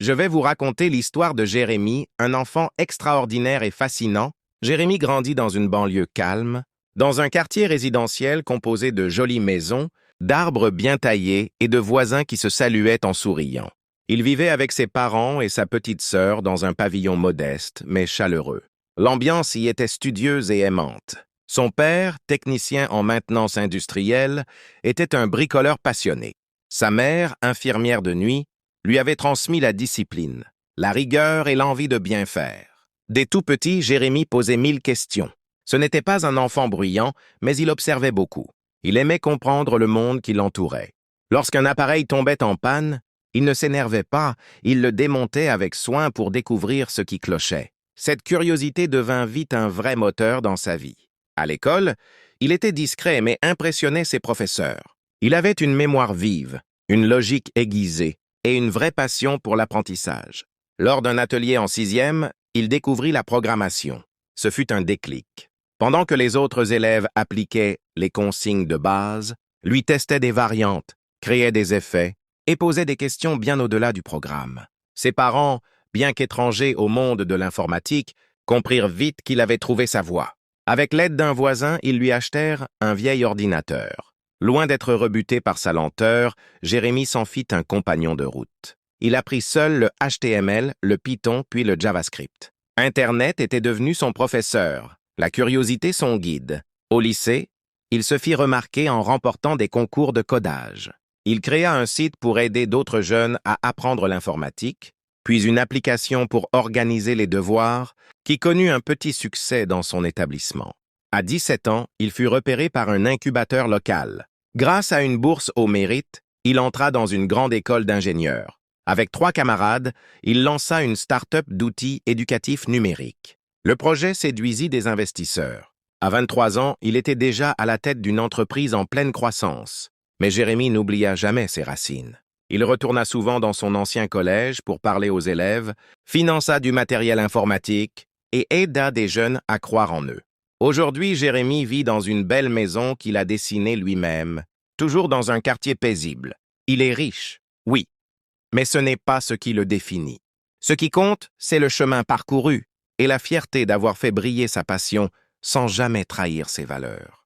Je vais vous raconter l'histoire de Jérémie, un enfant extraordinaire et fascinant. Jérémie grandit dans une banlieue calme, dans un quartier résidentiel composé de jolies maisons, d'arbres bien taillés et de voisins qui se saluaient en souriant. Il vivait avec ses parents et sa petite sœur dans un pavillon modeste, mais chaleureux. L'ambiance y était studieuse et aimante. Son père, technicien en maintenance industrielle, était un bricoleur passionné. Sa mère, infirmière de nuit, lui avait transmis la discipline, la rigueur et l'envie de bien faire. Dès tout petit, Jérémie posait 1000 questions. Ce n'était pas un enfant bruyant, mais il observait beaucoup. Il aimait comprendre le monde qui l'entourait. Lorsqu'un appareil tombait en panne, il ne s'énervait pas, il le démontait avec soin pour découvrir ce qui clochait. Cette curiosité devint vite un vrai moteur dans sa vie. À l'école, il était discret mais impressionnait ses professeurs. Il avait une mémoire vive, une logique aiguisée et une vraie passion pour l'apprentissage. Lors d'un atelier en 6e, il découvrit la programmation. Ce fut un déclic. Pendant que les autres élèves appliquaient les consignes de base, lui testait des variantes, créait des effets et posait des questions bien au-delà du programme. Ses parents, bien qu'étrangers au monde de l'informatique, comprirent vite qu'il avait trouvé sa voie. Avec l'aide d'un voisin, ils lui achetèrent un vieil ordinateur. Loin d'être rebuté par sa lenteur, Jérémie s'en fit un compagnon de route. Il apprit seul le HTML, le Python puis le JavaScript. Internet était devenu son professeur, la curiosité son guide. Au lycée, il se fit remarquer en remportant des concours de codage. Il créa un site pour aider d'autres jeunes à apprendre l'informatique, puis une application pour organiser les devoirs, qui connut un petit succès dans son établissement. À 17 ans, il fut repéré par un incubateur local. Grâce à une bourse au mérite, il entra dans une grande école d'ingénieurs. Avec 3 camarades, il lança une start-up d'outils éducatifs numériques. Le projet séduisit des investisseurs. À 23 ans, il était déjà à la tête d'une entreprise en pleine croissance. Mais Jérémie n'oublia jamais ses racines. Il retourna souvent dans son ancien collège pour parler aux élèves, finança du matériel informatique et aida des jeunes à croire en eux. Aujourd'hui, Jérémie vit dans une belle maison qu'il a dessinée lui-même, toujours dans un quartier paisible. Il est riche, oui, mais ce n'est pas ce qui le définit. Ce qui compte, c'est le chemin parcouru et la fierté d'avoir fait briller sa passion sans jamais trahir ses valeurs.